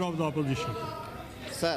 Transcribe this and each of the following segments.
of the opposition. Sir.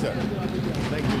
Sir. Thank you.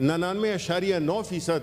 99.9%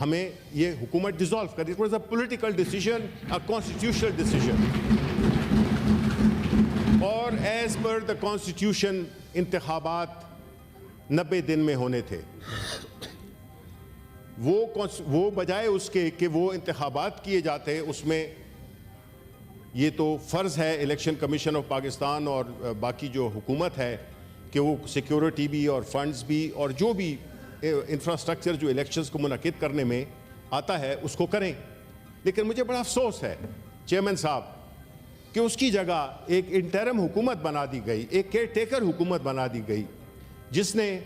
ہمیں یہ حکومت ڈیزالو کرنی. It was a political decision, a constitutional decision. اور as per the constitution انتخابات 90 دن میں ہونے تھے. وہ بجائے اس کے کہ وہ انتخابات کیے جاتے, اس میں یہ تو فرض ہے الیکشن کمیشن آف پاکستان اور باقی جو حکومت ہے کہ وہ سیکیورٹی بھی اور فنڈز بھی اور جو بھی انفراسٹرکچر جو الیکشنز کو منعقد کرنے میں آتا ہے اس کو کریں. لیکن مجھے بڑا افسوس ہے چیئرمین صاحب کہ اس کی جگہ ایک انٹرم حکومت بنا دی گئی, ایک کیئر ٹیکر حکومت بنا دی گئی, جس نے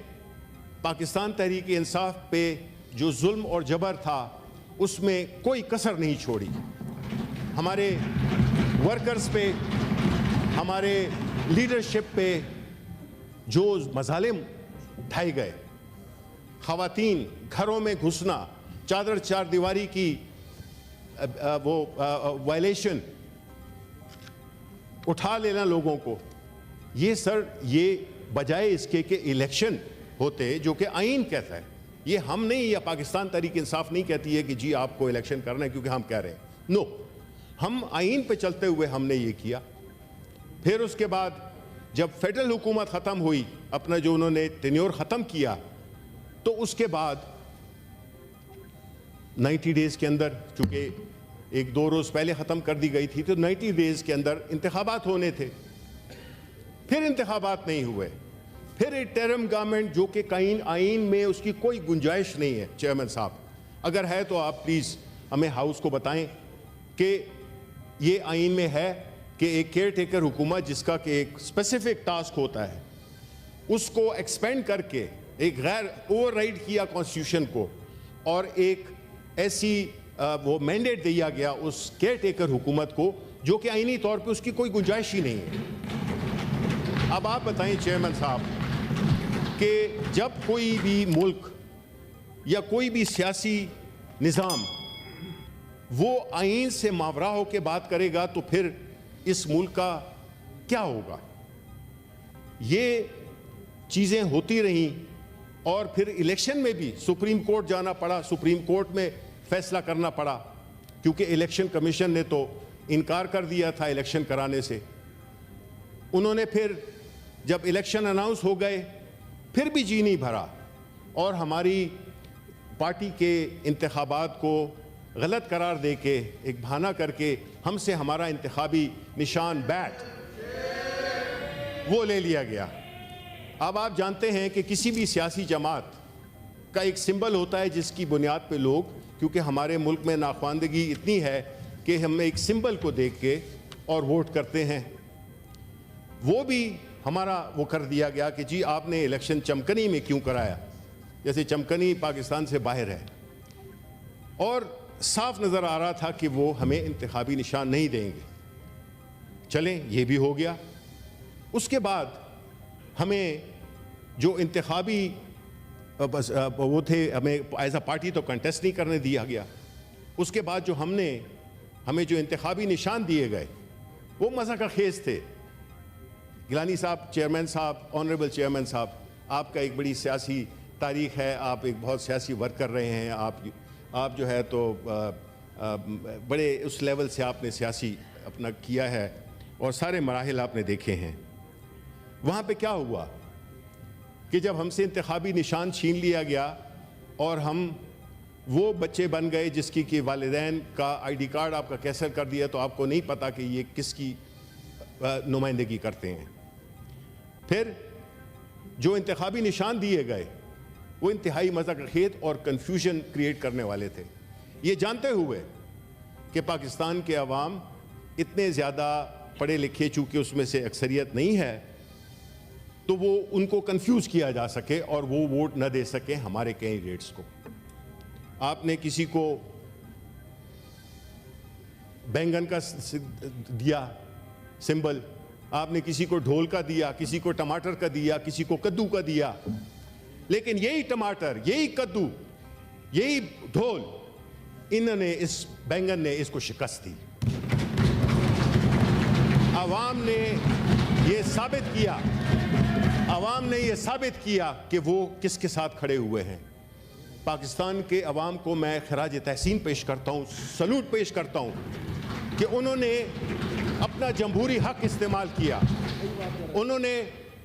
پاکستان تحریک انصاف پہ جو ظلم اور جبر تھا اس میں کوئی کسر نہیں چھوڑی. ہمارے ورکرز پہ, ہمارے لیڈرشپ پہ جو مظالم ڈھائے گئے, خواتین گھروں میں گھسنا, چادر چار دیواری کی وہ وائلیشن, اٹھا لینا لوگوں کو, یہ سر یہ بجائے اس کے کہ الیکشن ہوتے جو کہ آئین کہتا ہے, یہ ہم نہیں, یا پاکستان تحریک انصاف نہیں کہتی ہے کہ جی آپ کو الیکشن کرنا ہے کیونکہ ہم کہہ رہے ہیں. نو, ہم آئین پہ چلتے ہوئے ہم نے یہ کیا. پھر اس کے بعد جب فیڈرل حکومت ختم ہوئی, اپنا جو انہوں نے ٹینیور ختم کیا, تو اس کے بعد 90 ڈیز کے اندر, چونکہ 1-2 روز پہلے ختم کر دی گئی تھی, تو 90 ڈیز کے اندر انتخابات ہونے تھے. پھر انتخابات نہیں ہوئے. پھر انٹرم گورنمنٹ جو کہ آئین میں اس کی کوئی گنجائش نہیں ہے. چیئرمین صاحب اگر ہے تو آپ پلیز ہمیں ہاؤس کو بتائیں کہ یہ آئین میں ہے کہ ایک کیئر ٹیکر حکومت جس کا کہ ایک اسپیسیفک ٹاسک ہوتا ہے, اس کو ایکسپینڈ کر کے ایک غیر اوور رائڈ کیا کانسٹیٹیوشن کو, اور ایک ایسی وہ مینڈیٹ دیا گیا اس کیئر ٹیکر حکومت کو جو کہ آئینی طور پہ اس کی کوئی گنجائش ہی نہیں ہے. اب آپ بتائیں چیئرمین صاحب کہ جب کوئی بھی ملک یا کوئی بھی سیاسی نظام وہ آئین سے ماورا ہو کے بات کرے گا تو پھر اس ملک کا کیا ہوگا؟ یہ چیزیں ہوتی رہیں, اور پھر الیکشن میں بھی سپریم کورٹ جانا پڑا, سپریم کورٹ میں فیصلہ کرنا پڑا, کیونکہ الیکشن کمیشن نے تو انکار کر دیا تھا الیکشن کرانے سے. انہوں نے پھر جب الیکشن اناؤنس ہو گئے پھر بھی جی نہیں بھرا, اور ہماری پارٹی کے انتخابات کو غلط قرار دے کے, ایک بہانہ کر کے ہم سے ہمارا انتخابی نشان بیٹ وہ لے لیا گیا. اب آپ جانتے ہیں کہ کسی بھی سیاسی جماعت کا ایک سمبل ہوتا ہے جس کی بنیاد پہ لوگ, کیونکہ ہمارے ملک میں ناخواندگی اتنی ہے کہ ہم ایک سمبل کو دیکھ کے اور ووٹ کرتے ہیں. وہ بھی ہمارا وہ کر دیا گیا کہ جی آپ نے الیکشن چمکنی میں کیوں کرایا, جیسے چمکنی پاکستان سے باہر ہے, اور صاف نظر آ رہا تھا کہ وہ ہمیں انتخابی نشان نہیں دیں گے. چلیں یہ بھی ہو گیا. اس کے بعد ہمیں جو انتخابی وہ تھے, ہمیں ایز اے پارٹی تو کنٹیسٹ نہیں کرنے دیا گیا. اس کے بعد جو ہمیں جو انتخابی نشان دیے گئے وہ مزہ کا خیز تھے. گیلانی صاحب, چیئرمین صاحب, آنریبل چیئرمین صاحب, آپ کا ایک بڑی سیاسی تاریخ ہے, آپ ایک بہت سیاسی ورک کر رہے ہیں, آپ جو ہے تو بڑے اس لیول سے آپ نے سیاسی اپنا کیا ہے اور سارے مراحل آپ نے دیکھے ہیں. وہاں پہ کیا ہوا کہ جب ہم سے انتخابی نشان چھین لیا گیا اور ہم وہ بچے بن گئے جس کی کہ والدین کا آئی ڈی کارڈ آپ کا کیسر کر دیا, تو آپ کو نہیں پتا کہ یہ کس کی نمائندگی کرتے ہیں. پھر جو انتخابی نشان دیے گئے وہ انتہائی مذاق خیز اور کنفیوژن کریٹ کرنے والے تھے, یہ جانتے ہوئے کہ پاکستان کے عوام اتنے زیادہ پڑھے لکھے چونکہ اس میں سے اکثریت نہیں ہے, تو وہ ان کو کنفیوز کیا جا سکے اور وہ ووٹ نہ دے سکیں ہمارے کینڈیڈیٹس کو. آپ نے کسی کو بینگن کا دیا سمبل, آپ نے کسی کو ڈھول کا دیا, کسی کو ٹماٹر کا دیا, کسی کو کدو کا دیا, لیکن یہی ٹماٹر, یہی کدو, یہی ڈھول, انہوں نے اس بینگن نے اس کو شکست دی. عوام نے یہ ثابت کیا کہ وہ کس کے ساتھ کھڑے ہوئے ہیں. پاکستان کے عوام کو میں خراج تحسین پیش کرتا ہوں, سلوٹ پیش کرتا ہوں کہ انہوں نے اپنا جمہوری حق استعمال کیا. انہوں نے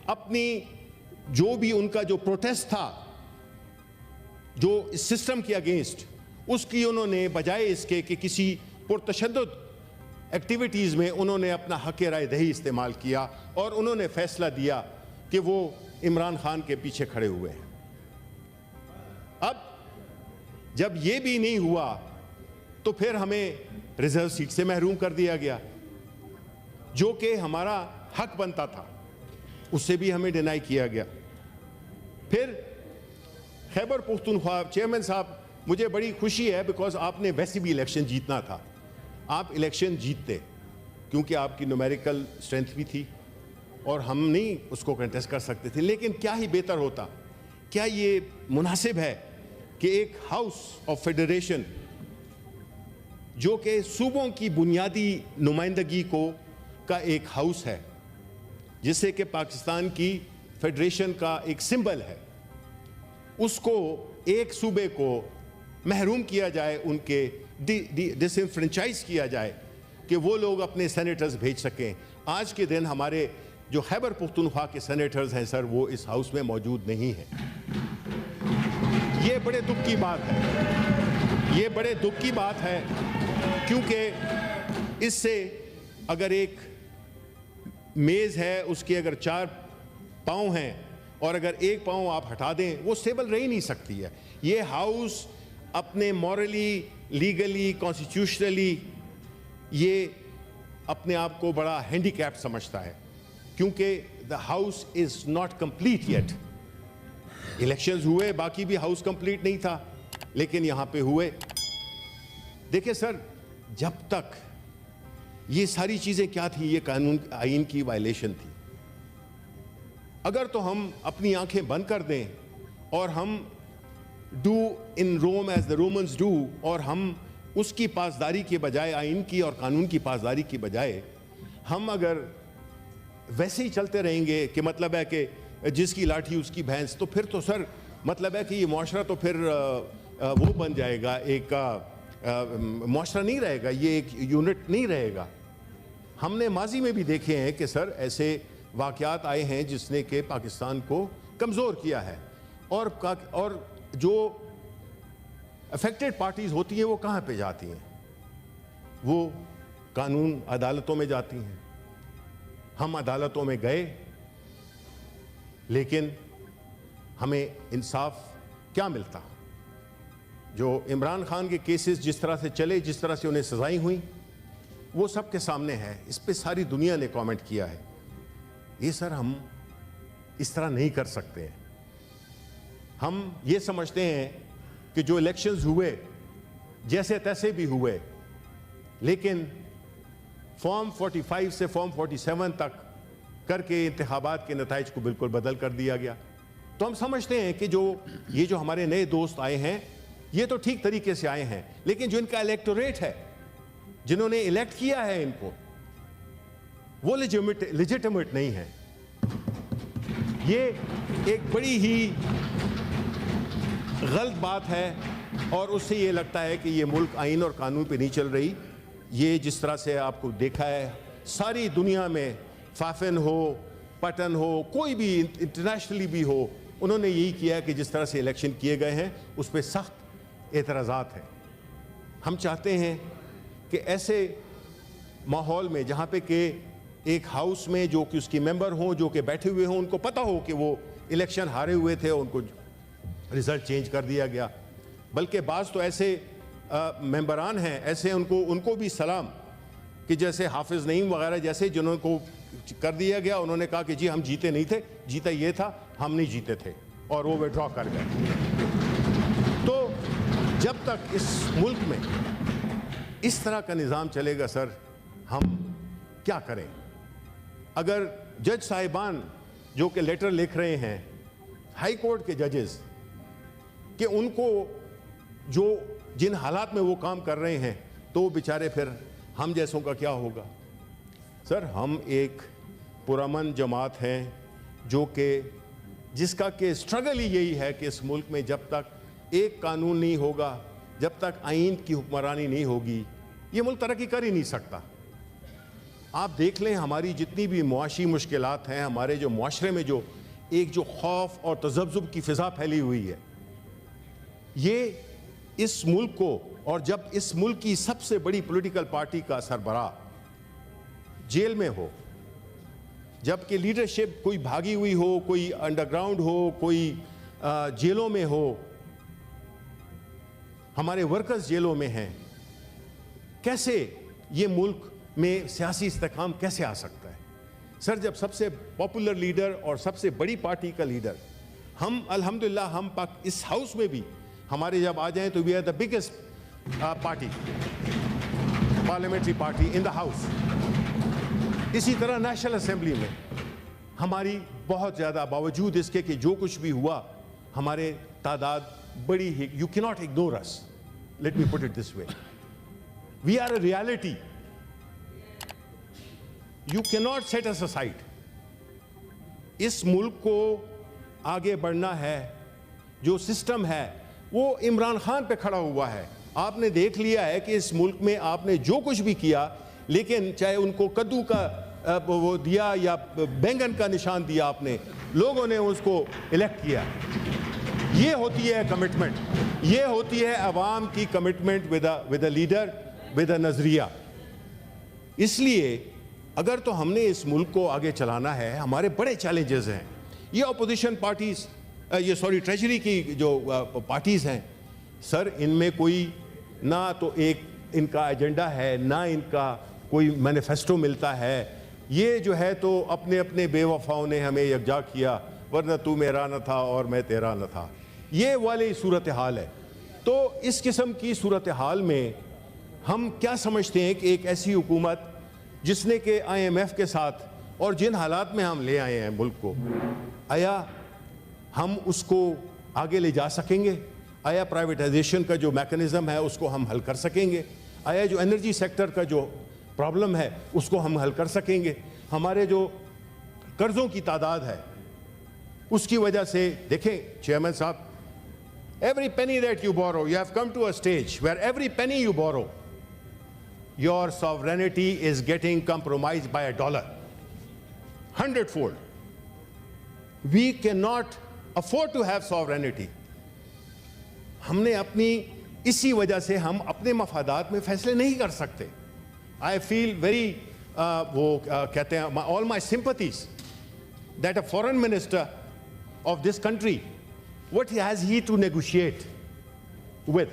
اپنی جو بھی ان کا جو پروٹیسٹ تھا جو اس سسٹم کے اگینسٹ, اس کی انہوں نے بجائے اس کے کہ کسی پرتشدد ایکٹیویٹیز میں انہوں نے اپنا حق رائے دہی استعمال کیا اور انہوں نے فیصلہ دیا کہ وہ عمران خان کے پیچھے کھڑے ہوئے ہیں. اب جب یہ بھی نہیں ہوا تو پھر ہمیں ریزرو سیٹ سے محروم کر دیا گیا, جو کہ ہمارا حق بنتا تھا, اس سے بھی ہمیں ڈینائی کیا گیا. پھر خیبر پختونخوا چیئرمین صاحب, مجھے بڑی خوشی ہے بیکاز آپ نے ویسے بھی الیکشن جیتنا تھا, آپ الیکشن جیتتے کیونکہ آپ کی نومیریکل اسٹرینتھ بھی تھی اور ہم نہیں اس کو کنٹیسٹ کر سکتے تھے. لیکن کیا ہی بہتر ہوتا, کیا یہ مناسب ہے کہ ایک ہاؤس آف فیڈریشن جو کہ صوبوں کی بنیادی نمائندگی کا ایک ہاؤس ہے, جس سے کہ پاکستان کی فیڈریشن کا ایک سمبل ہے, اس کو ایک صوبے کو محروم کیا جائے, ان کے ڈس انفرینچائز کیا جائے کہ وہ لوگ اپنے سینیٹرز بھیج سکیں. آج کے دن ہمارے جو خیبر پختونخوا کے سینیٹرز ہیں سر, وہ اس ہاؤس میں موجود نہیں ہیں. یہ بڑے دکھ کی بات ہے, یہ بڑے دکھ کی بات ہے, کیونکہ اس سے اگر ایک میز ہے اس کے اگر 4 پاؤں ہیں اور اگر ایک پاؤں آپ ہٹا دیں وہ اسٹیبل رہ ہی نہیں سکتی ہے. یہ ہاؤس اپنے مورلی, لیگلی, کانسٹیٹیوشنلی یہ اپنے آپ کو بڑا ہینڈی کیپ سمجھتا ہے, کیونکہ the house is not complete yet. Elections ہوئے, باقی بھی ہاؤس کمپلیٹ نہیں تھا, لیکن یہاں پہ ہوئے. دیکھیں سر, جب تک یہ ساری چیزیں کیا تھی, یہ قانون آئین کی وائلیشن تھی. اگر تو ہم اپنی آنکھیں بند کر دیں اور ہم do in room as the Romans do, اور ہم اس کی پاسداری کے بجائے, آئین کی اور قانون کی پاسداری کی بجائے ہم اگر ویسے ہی چلتے رہیں گے کہ مطلب ہے کہ جس کی لاٹھی اس کی بھینس, تو پھر تو سر مطلب ہے کہ یہ معاشرہ تو پھر وہ بن جائے گا, ایک معاشرہ نہیں رہے گا, یہ ایک یونٹ نہیں رہے گا. ہم نے ماضی میں بھی دیکھے ہیں کہ سر ایسے واقعات آئے ہیں جس نے کہ پاکستان کو کمزور کیا ہے, اور جو افیکٹڈ پارٹیز ہوتی ہیں وہ کہاں پہ جاتی ہیں, وہ قانون عدالتوں میں جاتی ہیں. ہم عدالتوں میں گئے لیکن ہمیں انصاف کیا ملتا. جو عمران خان کے کیسز جس طرح سے چلے, جس طرح سے انہیں سزائیں ہوئیں, وہ سب کے سامنے ہے. اس پہ ساری دنیا نے کامنٹ کیا ہے. یہ سر ہم اس طرح نہیں کر سکتے ہیں. ہم یہ سمجھتے ہیں کہ جو الیکشنز ہوئے جیسے تیسے بھی ہوئے, لیکن فارم 45 سے فارم 47 تک کر کے انتخابات کے نتائج کو بالکل بدل کر دیا گیا. تو ہم سمجھتے ہیں کہ یہ جو ہمارے نئے دوست آئے ہیں یہ تو ٹھیک طریقے سے آئے ہیں, لیکن جو ان کا الیکٹوریٹ ہے, جنہوں نے الیکٹ کیا ہے ان کو, وہ لیجیٹمیٹ نہیں ہے. یہ ایک بڑی ہی غلط بات ہے, اور اس سے یہ لگتا ہے کہ یہ ملک آئین اور قانون پہ نہیں چل رہی. یہ جس طرح سے آپ کو دیکھا ہے ساری دنیا میں, فافن ہو, پٹن ہو, کوئی بھی انٹرنیشنلی بھی ہو, انہوں نے یہی کیا کہ جس طرح سے الیکشن کیے گئے ہیں اس پہ سخت اعتراضات ہیں. ہم چاہتے ہیں کہ ایسے ماحول میں جہاں پہ کہ ایک ہاؤس میں جو کہ اس کی ممبر ہوں, جو کہ بیٹھے ہوئے ہوں, ان کو پتہ ہو کہ وہ الیکشن ہارے ہوئے تھے, ان کو رزلٹ چینج کر دیا گیا. بلکہ بعض تو ایسے ممبران ہیں, ایسے ان کو بھی سلام کہ جیسے حافظ نعیم وغیرہ جیسے, جنہوں کو کر دیا گیا, انہوں نے کہا کہ جی ہم جیتے نہیں تھے, جیتا یہ تھا, ہم نہیں جیتے تھے, اور وہ وڈرا کر گئے. تو جب تک اس ملک میں اس طرح کا نظام چلے گا سر, ہم کیا کریں. اگر جج صاحبان جو کہ لیٹر لکھ رہے ہیں, ہائی کورٹ کے ججز, کہ ان کو جو جن حالات میں وہ کام کر رہے ہیں, تو وہ بیچارے پھر ہم جیسوں کا کیا ہوگا. سر ہم ایک پرامن جماعت ہیں جو کہ جس کا کہ اسٹرگل ہی یہی ہے کہ اس ملک میں جب تک ایک قانون نہیں ہوگا، جب تک آئین کی حکمرانی نہیں ہوگی، یہ ملک ترقی کر ہی نہیں سکتا۔ آپ دیکھ لیں ہماری جتنی بھی معاشی مشکلات ہیں، ہمارے جو معاشرے میں جو خوف اور تذبذب کی فضا پھیلی ہوئی ہے، یہ اس ملک کو، اور جب اس ملک کی سب سے بڑی پولیٹیکل پارٹی کا سربراہ جیل میں ہو، جبکہ لیڈرشپ کوئی بھاگی ہوئی ہو، کوئی انڈر گراؤنڈ ہو، کوئی جیلوں میں ہو، ہمارے ورکرز جیلوں میں ہیں، کیسے یہ ملک میں سیاسی استحکام کیسے آ سکتا ہے؟ سر، جب سب سے پاپولر لیڈر اور سب سے بڑی پارٹی کا لیڈر، ہم الحمدللہ ہم اس ہاؤس میں بھی ہمارے جب آ جائیں تو we are the biggest party, parliamentary party in the house. اسی طرح نیشنل اسمبلی میں ہماری بہت زیادہ، باوجود اس کے کہ جو کچھ بھی ہوا، ہمارے تعداد بڑی ہے۔ You can not ignore us, let me put it this way, we are a reality, you can not set us aside. اس ملک کو آگے بڑھنا ہے، جو سسٹم ہے وہ عمران خان پہ کھڑا ہوا ہے۔ آپ نے دیکھ لیا ہے کہ اس ملک میں آپ نے جو کچھ بھی کیا، لیکن چاہے ان کو کدو کا وہ دیا یا بینگن کا نشان دیا، آپ نے، لوگوں نے اس کو الیکٹ کیا۔ یہ ہوتی ہے کمٹمنٹ، یہ ہوتی ہے عوام کی commitment with a leader, with a نظریہ۔ اس لیے اگر تو ہم نے اس ملک کو آگے چلانا ہے، ہمارے بڑے چیلنجز ہیں۔ یہ اپوزیشن پارٹیز، ٹریجری کی جو پارٹیز ہیں، سر، ان میں کوئی نہ تو ایک ان کا ایجنڈا ہے، نہ ان کا کوئی مینیفیسٹو ملتا ہے۔ یہ جو ہے تو اپنے اپنے بے وفاؤں نے ہمیں یکجا کیا، ورنہ تو میرا نہ تھا اور میں تیرا نہ تھا، یہ والی صورتحال ہے۔ تو اس قسم کی صورتحال میں ہم کیا سمجھتے ہیں کہ ایک ایسی حکومت جس نے کہ IMF کے ساتھ اور جن حالات میں ہم لے آئے ہیں ملک کو، آیا ہم اس کو آگے لے جا سکیں گے؟ آیا پرائیویٹائزیشن کا جو میکنزم ہے اس کو ہم حل کر سکیں گے؟ آیا جو انرجی سیکٹر کا جو پرابلم ہے اس کو ہم حل کر سکیں گے؟ ہمارے جو قرضوں کی تعداد ہے اس کی وجہ سے دیکھیں چیئرمین صاحب، every penny that you borrow, you have come to a stage where every penny you borrow, your sovereignty is getting compromised by $1, 100-fold. We cannot afford to have sovereignty. ہم نے اپنی اسی وجہ سے ہم اپنے مفادات میں فیصلے نہیں کر سکتے۔ I feel very وہ کہتے ہیں all my sympathies that a foreign minister of this country, what has he to negotiate with؟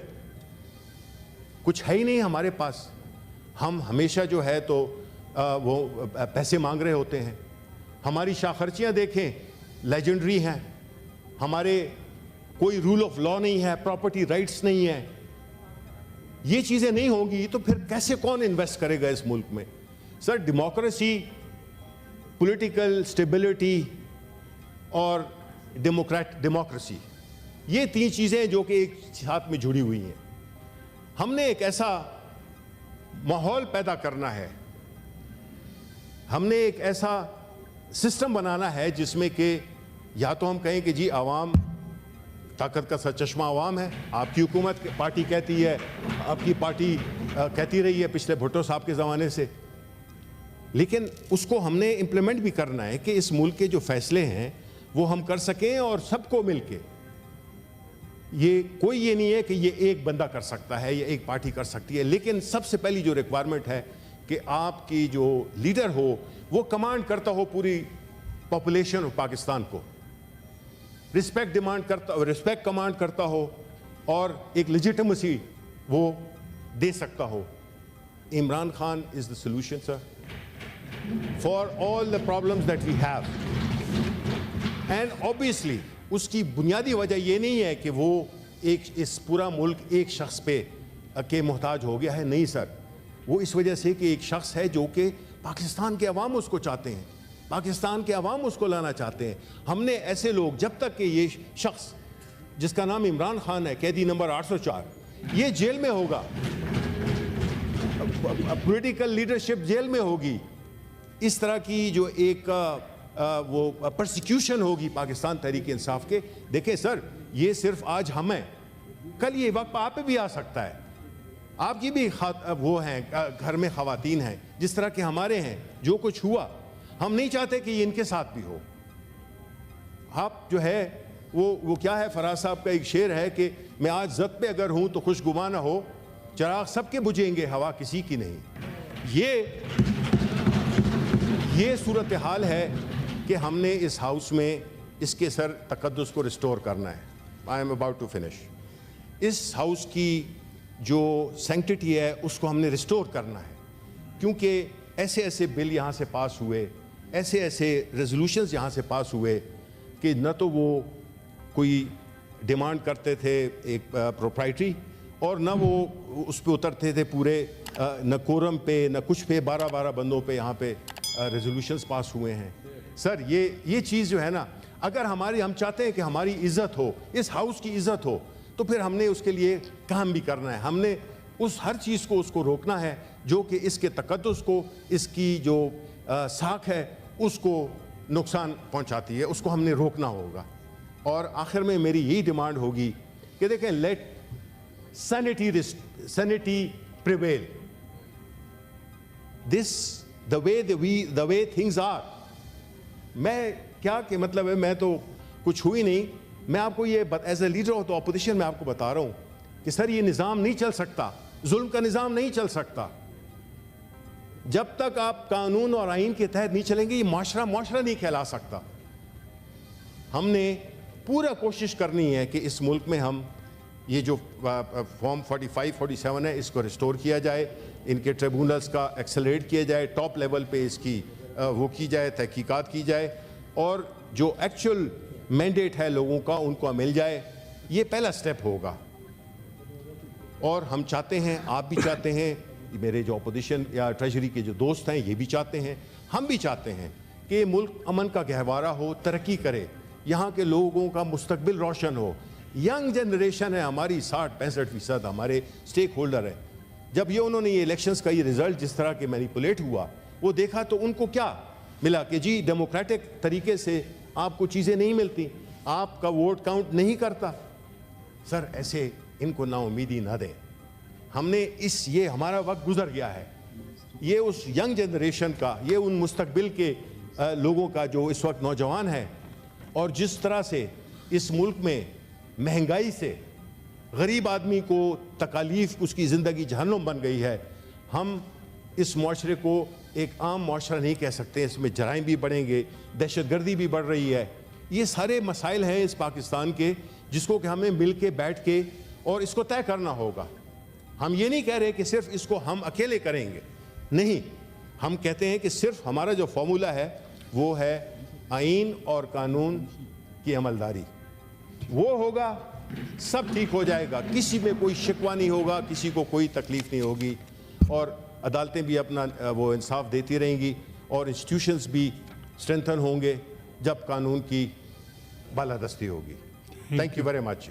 کچھ ہے ہی نہیں ہمارے پاس۔ ہم ہمیشہ جو ہے تو وہ پیسے مانگ رہے ہوتے ہیں۔ ہماری شاخرچیاں دیکھیں، لیجنڈری ہیں۔ ہمارے کوئی رول آف لا نہیں ہے، پراپرٹی رائٹس نہیں ہے۔ یہ چیزیں نہیں ہوں گی تو پھر کیسے کون انویسٹ کرے گا اس ملک میں؟ سر، ڈیموکریسی، پولیٹیکل سٹیبلٹی اور ڈیموکریسی، یہ تین چیزیں جو کہ ایک ساتھ میں جڑی ہوئی ہیں۔ ہم نے ایک ایسا ماحول پیدا کرنا ہے، ہم نے ایک ایسا سسٹم بنانا ہے جس میں کہ یا تو ہم کہیں کہ جی عوام، طاقت کا سرچشمہ عوام ہے، آپ کی حکومت پارٹی کہتی ہے، آپ کی پارٹی کہتی رہی ہے پچھلے بھٹو صاحب کے زمانے سے، لیکن اس کو ہم نے امپلیمنٹ بھی کرنا ہے کہ اس ملک کے جو فیصلے ہیں وہ ہم کر سکیں اور سب کو مل کے۔ یہ کوئی یہ نہیں ہے کہ یہ ایک بندہ کر سکتا ہے یا ایک پارٹی کر سکتی ہے، لیکن سب سے پہلی جو ریکوائرمنٹ ہے کہ آپ کی جو لیڈر ہو وہ کمانڈ کرتا ہو پوری پاپولیشن آف پاکستان کو، رسپیکٹ کمانڈ کرتا ہو اور ایک لیجیٹمیسی وہ دے سکتا ہو۔ Imran Khan is the solution sir for all the problems that we have, and obviously اس کی بنیادی وجہ یہ نہیں ہے کہ وہ اس پورا ملک ایک شخص پہ کے محتاج ہو گیا ہے، نہیں سر، وہ اس وجہ سے کہ ایک شخص ہے جو کہ پاکستان کے عوام اس کو چاہتے ہیں، پاکستان کے عوام اس کو لانا چاہتے ہیں۔ ہم نے ایسے لوگ، جب تک کہ یہ شخص جس کا نام عمران خان ہے، قیدی نمبر 804، یہ جیل میں ہوگا، پولیٹیکل لیڈرشپ جیل میں ہوگی، اس طرح کی جو ایک وہ پرسیکیوشن ہوگی پاکستان تحریک انصاف کے۔ دیکھیں سر، یہ صرف آج ہم ہیں، کل یہ وقت آپ پہ بھی آ سکتا ہے. آپ کی بھی وہ ہیں گھر میں خواتین ہیں جس طرح کے ہمارے ہیں. جو کچھ ہوا ہم نہیں چاہتے کہ یہ ان کے ساتھ بھی ہو. آپ جو ہے وہ کیا ہے، فراز صاحب کا ایک شعر ہے کہ میں آج زد پہ اگر ہوں تو خوشگواں نہ ہو، چراغ سب کے بجھیں گے ہوا کسی کی نہیں. یہ صورتحال ہے کہ ہم نے اس ہاؤس میں اس کے سر تقدس کو ریسٹور کرنا ہے. I am about to finish. اس ہاؤس کی جو سینکٹیٹی ہے اس کو ہم نے ریسٹور کرنا ہے، کیونکہ ایسے ایسے بل یہاں سے پاس ہوئے، ایسے ایسے ریزولوشنز یہاں سے پاس ہوئے کہ نہ تو وہ کوئی ڈیمانڈ کرتے تھے ایک پروپرائٹری، اور نہ وہ اس پہ اترتے تھے پورے، نہ کورم پہ نہ کچھ پہ. 12 بندوں پہ یہاں پہ ریزولوشنز پاس ہوئے ہیں. سر یہ چیز جو ہے نا، اگر ہم چاہتے ہیں کہ ہماری عزت ہو، اس ہاؤس کی عزت ہو، تو پھر ہم نے اس کے لیے کام بھی کرنا ہے. ہم نے اس ہر چیز کو اس کو روکنا ہے جو کہ اس کے تقدس کو، اس کی جو ساکھ ہے اس کو نقصان پہنچاتی ہے. اس کو ہم نے روکنا ہوگا. اور آخر میں میری یہی ڈیمانڈ ہوگی کہ دیکھیں، let sanity prevail. the way things are. میں کیا کہ مطلب ہے، میں تو کچھ ہوئی نہیں. میں آپ کو یہ as a leader of the opposition میں آپ کو بتا رہا ہوں کہ سر یہ نظام نہیں چل سکتا، ظلم کا نظام نہیں چل سکتا. جب تک آپ قانون اور آئین کے تحت نہیں چلیں گے، یہ معاشرہ نہیں کہلا سکتا. ہم نے پورا کوشش کرنی ہے کہ اس ملک میں ہم یہ جو فارم 45 47 ہے اس کو ریسٹور کیا جائے، ان کے ٹریبونلز کا ایکسلریٹ کیا جائے، ٹاپ لیول پہ اس کی وہ کی جائے، تحقیقات کی جائے، اور جو ایکچوئل مینڈیٹ ہے لوگوں کا ان کو مل جائے. یہ پہلا سٹیپ ہوگا. اور ہم چاہتے ہیں، آپ بھی چاہتے ہیں، میرے جو اپوزیشن یا ٹریجری کے جو دوست ہیں یہ بھی چاہتے ہیں، ہم بھی چاہتے ہیں کہ یہ ملک امن کا گہوارہ ہو، ترقی کرے، یہاں کے لوگوں کا مستقبل روشن ہو. ینگ جنریشن ہے ہماری، 60-65% ہمارے سٹیک ہولڈر ہیں. جب انہوں نے یہ الیکشنز کا یہ رزلٹ جس طرح کے مینیپولیٹ ہوا وہ دیکھا تو ان کو کیا ملا کہ جی ڈیموکریٹک طریقے سے آپ کو چیزیں نہیں ملتی، آپ کا ووٹ کاؤنٹ نہیں کرتا. سر ایسے ان کو نا امیدی نہ دیں. ہم نے یہ ہمارا وقت گزر گیا ہے. یہ اس ینگ جنریشن کا، یہ ان مستقبل کے لوگوں کا جو اس وقت نوجوان ہیں، اور جس طرح سے اس ملک میں مہنگائی سے غریب آدمی کو تکالیف، اس کی زندگی جہنم بن گئی ہے. ہم اس معاشرے کو ایک عام معاشرہ نہیں کہہ سکتے. اس میں جرائم بھی بڑھیں گے، دہشت گردی بھی بڑھ رہی ہے. یہ سارے مسائل ہیں اس پاکستان کے جس کو کہ ہمیں مل کے بیٹھ کے اور اس کو طے کرنا ہوگا. ہم یہ نہیں کہہ رہے کہ صرف اس کو ہم اکیلے کریں گے، نہیں. ہم کہتے ہیں کہ صرف ہمارا جو فارمولہ ہے وہ ہے آئین اور قانون کی عملداری. وہ ہوگا، سب ٹھیک ہو جائے گا. کسی میں کوئی شکوہ نہیں ہوگا، کسی کو کوئی تکلیف نہیں ہوگی، اور عدالتیں بھی اپنا وہ انصاف دیتی رہیں گی، اور انسٹیٹیوشنز بھی اسٹرینتھن ہوں گے جب قانون کی بالادستی ہوگی. Thank you very much.